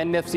NFC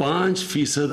5%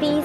30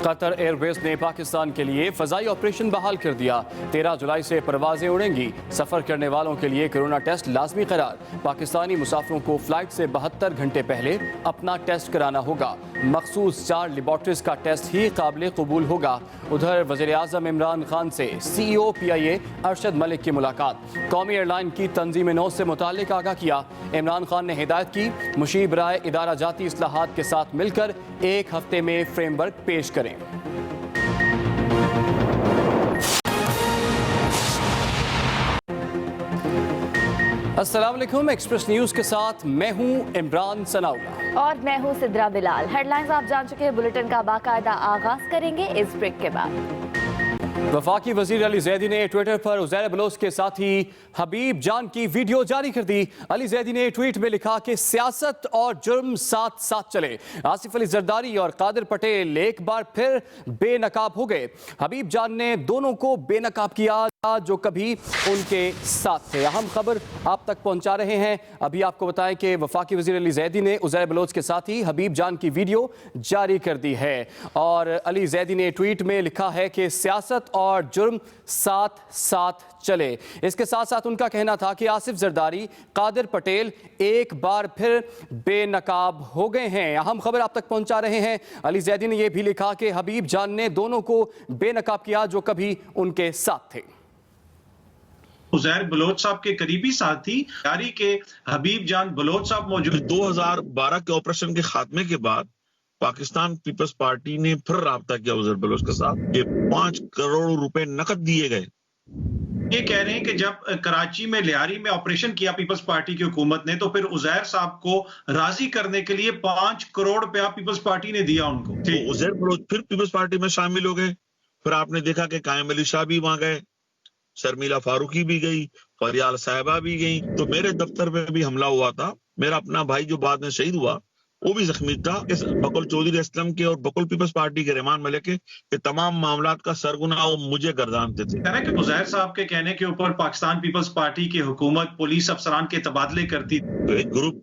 قطر year ویز نے پاکستان کے لیے فضائی آپریشن بحال کر دیا 13 جولائی سے پروازیں اڑیں گی سفر کرنے والوں کے لیے کورونا ٹیسٹ لازمی قرار پاکستانی مسافروں کو فلائٹ سے 72 گھنٹے پہلے اپنا ٹیسٹ کرانا ہوگا مخصوص 4 لیبارٹریز کا ٹیسٹ ہی قابل قبول ہوگا ادھر وزیر اعظم عمران خان سے سی ای او پی آئی اے ارشد ملک کی ملاقات قومی ایئر لائن کی تنظیم نو سے متعلق آگاہ کیا عمران خان نے ہدایت کی مشیر برائے ادارہ جاتی اصلاحات کے ساتھ مل کر 1 ہفتے میں فریم ورک پیش کریں السلام علیکم ایکسپریس نیوز کے ساتھ میں ہوں عمران ثناءاللہ اور میں ہوں سدرا بلال ہیڈ لائنز آپ جان چکے ہیں بلیٹن کا باقاعدہ آغاز کریں گے اس بریک کے بعد وفاقی وزیر علی زیدی نے ٹویٹر پر عزیر بلوچ کے ساتھی حبیب جان کی ویڈیو جاری کر دی علی زیدی نے ٹویٹ میں لکھا کہ سیاست اور جرم ساتھ ساتھ چلے آصف علی زرداری اور قادر پٹیل ایک بار پھر بے نقاب ہو گئے حبیب جان نے دونوں کو بے نقاب کیا جو کبھی ان کے ساتھ تھے اہم خبر آپ تک پہنچا رہے ہیں ابھی آپ کو بتائیں کہ وفاقی وزیر علی زیدی نے عزیر بلوچ کے ساتھی حبیب جان کی ویڈیو جاری کر دی ہے اور علی زیدی نے ٹویٹ میں لکھا ہے کہ سیاست اور جرم ساتھ ساتھ چلے اس کے ساتھ ساتھ ان کا کہنا تھا کہ آصف زرداری قادر پٹیل ایک بار پھر بے نقاب ہو گئے ہیں اہم خبر آپ تک پہنچا رہے ہیں علی زیدی نے یہ بھی لکھا کہ حبیب جان نے دونوں کو بے نقاب کیا جو کبھی ان کے ساتھ تھے عزیر بلوچ صاحب کے قریبی ساتھی یاری کے حبیب جان بلوچ صاحب موجود 2012 کے آپریشن کے خاتمے کے بعد پاکستان پیپلز پارٹی نے پھر رابطہ کیا عزیر بلوچ کے ساتھ کہ 5 کروڑ روپے نقد دیے گئے یہ کہہ رہے ہیں کہ جب کراچی میں لیاری میں آپریشن کیا پیپلز پارٹی کی حکومت نے تو پھر عزیر صاحب کو راضی کرنے کے لیے 5 کروڑ روپیہ پیپلز پارٹی نے دیا ان کو عزیر بلوچ پھر پیپلز پارٹی میں شامل ہو گئے پھر آپ نے دیکھا کہ قائم علی شاہ بھی وہاں گئے شرمیلا فاروقی بھی گئی فریال صاحبہ بھی گئی تو میرے دفتر میں بھی حملہ ہوا تھا میرا اپنا بھائی جو بعد میں شہید ہوا وہ بھی زخمی تھا بقول چودھری اسلم کے اور بقول پیپلز پارٹی کے رحمان ملک کے تمام معاملات کا سرغنہ وہ مجھے گردانتے تھے کہنا کہ عزیر صاحب کے کہنے کے اوپر پاکستان پیپلز پارٹی کی حکومت پولیس افسران کے تبادلے کرتی تو ایک گروپ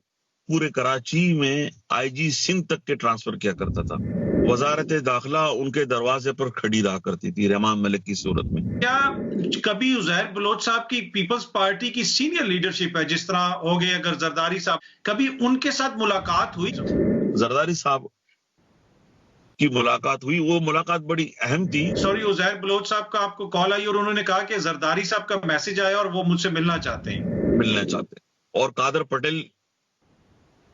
پورے کراچی میں آئی جی سندھ تک کے ٹرانسفر کیا کرتا تھا وزارت داخلہ ان کے دروازے پر کھڑی رہا کرتی تھی رحمان ملک کی صورت میں کیا کبھی عزیر بلوچ صاحب کی پیپلز پارٹی کی سینئر لیڈرشپ ہے جس طرح ہو گئے اگر زرداری صاحب کبھی ان کے ساتھ ملاقات ہوئی زرداری صاحب کی ملاقات ہوئی وہ ملاقات بڑی اہم تھی سوری عزیر بلوچ صاحب کا آپ کو کال آئی اور انہوں نے کہا کہ زرداری صاحب کا میسج آیا اور وہ مجھ سے ملنا چاہتے ہیں اور قادر پٹیل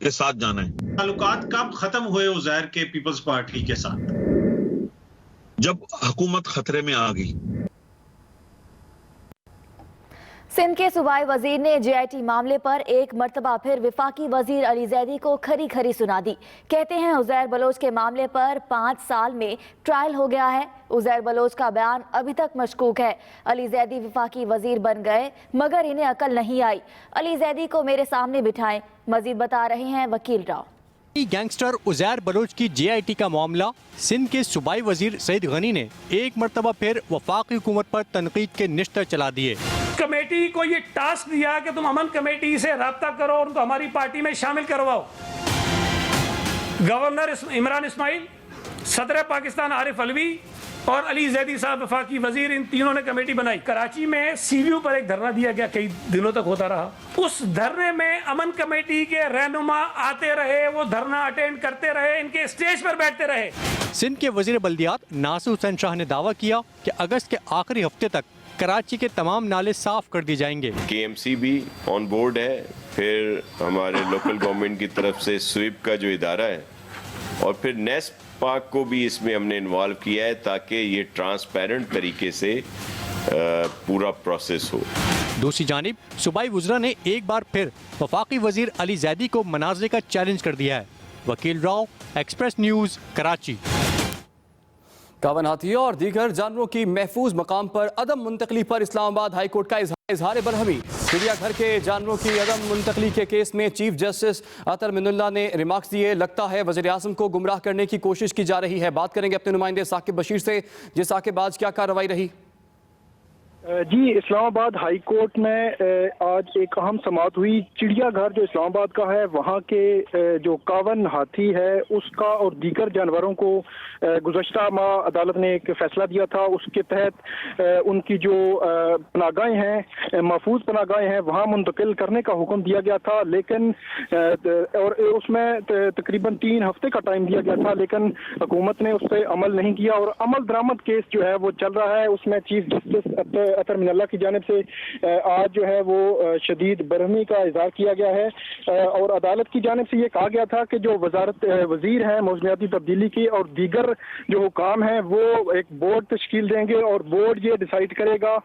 کے ساتھ جانا ہے تعلقات کب ختم ہوئے عزیر کے پیپلز پارٹی کے ساتھ جب حکومت خطرے میں آ گئی سندھ کے صوبائی وزیر نے جے آئی ٹی معاملے پر ایک مرتبہ پھر وفاقی وزیر علی زیدی کو کھری کھری سنا دی کہتے ہیں عزیر بلوچ کے معاملے پر 5 سال میں ٹرائل ہو گیا ہے عزیر بلوچ کا بیان ابھی تک مشکوک ہے علی زیدی وفاقی وزیر بن گئے مگر انہیں عقل نہیں آئی علی زیدی کو میرے سامنے بٹھائیں مزید بتا رہے ہیں وکیل راؤ گینگسٹر عزیر بلوچ کی جے آئی ٹی کا معاملہ سندھ کے صوبائی وزیر سعید غنی نے ایک مرتبہ پھر وفاقی حکومت پر تنقید کے نشتر چلا دیے کمیٹی کو یہ ٹاسک دیا کہ تم امن کمیٹی سے رابطہ کرو اور ان کو ہماری پارٹی میں شامل کرواؤ گورنر عمران اسماعیل صدر پاکستان عارف علوی اور علی زیدی صاحب وفاقی وزیر ان تینوں نے کمیٹی بنائی کراچی میں سی وی او پر ایک دھرنا دیا گیا کئی دنوں تک ہوتا رہا اس دھرنے میں امن کمیٹی کے رہنما آتے رہے وہ دھرنا اٹینڈ کرتے رہے ان کے اسٹیج پر بیٹھتے رہے سندھ کے وزیر بلدیات ناصر حسین شاہ نے دعویٰ کیا کہ اگست کے آخری ہفتے تک کراچی کے تمام نالے صاف کر دی جائیں گے کے ایم سی بھی آن بورڈ ہے پھر ہمارے لوکل گورنمنٹ کی طرف سے سویپ کا جو ادارہ ہے اور پھر نیس پاک کو بھی اس میں ہم نے انوالو کیا ہے تاکہ یہ ٹرانسپیرنٹ طریقے سے پورا پروسیس ہو دوسری جانب صوبائی وزراء نے ایک بار پھر وفاقی وزیر علی زیدی کو مناظرے کا چیلنج کر دیا ہے وکیل راؤ ایکسپریس نیوز کراچی کاون ہاتھیوں اور دیگر جانوروں کی محفوظ مقام پر عدم منتقلی پر اسلام آباد ہائی کورٹ کا اظہار برہمی چڑیا گھر کے جانوروں کی عدم منتقلی کے کیس میں چیف جسٹس عطر من اللہ نے ریمارکس دیے لگتا ہے وزیر اعظم کو گمراہ کرنے کی کوشش کی جا رہی ہے بات کریں گے اپنے نمائندے ثاقب بشیر سے جی ثاقب آج کیا کارروائی رہی جی، اسلام آباد ہائی کورٹ میں آج ایک اہم سماعت ہوئی۔ چڑیا گھر جو اسلام آباد کا ہے، وہاں کے جو 51 ہاتھی ہے اس کا اور دیگر جانوروں کو گزشتہ ماہ عدالت نے ایک فیصلہ دیا تھا۔ اس کے تحت ان کی جو پناہگاہیں ہیں، محفوظ پناہگاہیں ہیں، وہاں منتقل کرنے کا حکم دیا گیا تھا، لیکن اور اس میں تقریباً 3 ہفتے کا ٹائم دیا گیا تھا، لیکن حکومت نے اس پہ عمل نہیں کیا اور عمل درآمد کیس جو ہے وہ چل رہا ہے۔ اس میں چیف جسٹس اطہر من اللہ کی جانب سے آج جو ہے وہ شدید برہمی کا اظہار کیا گیا ہے اور عدالت کی جانب سے یہ کہا گیا تھا کہ جو وزیر ہیں موسمیاتی تبدیلی کی اور دیگر جو حکام ہیں وہ ایک بورڈ تشکیل دیں گے اور بورڈ یہ ڈیسائیڈ کرے گا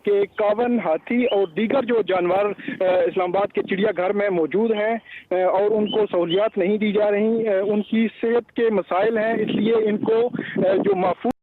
کہ 51 ہاتھی اور دیگر جو جانور اسلام آباد کے چڑیا گھر میں موجود ہیں اور ان کو سہولیات نہیں دی جا رہی، ان کی صحت کے مسائل ہیں، اس لیے ان کو جو محفوظ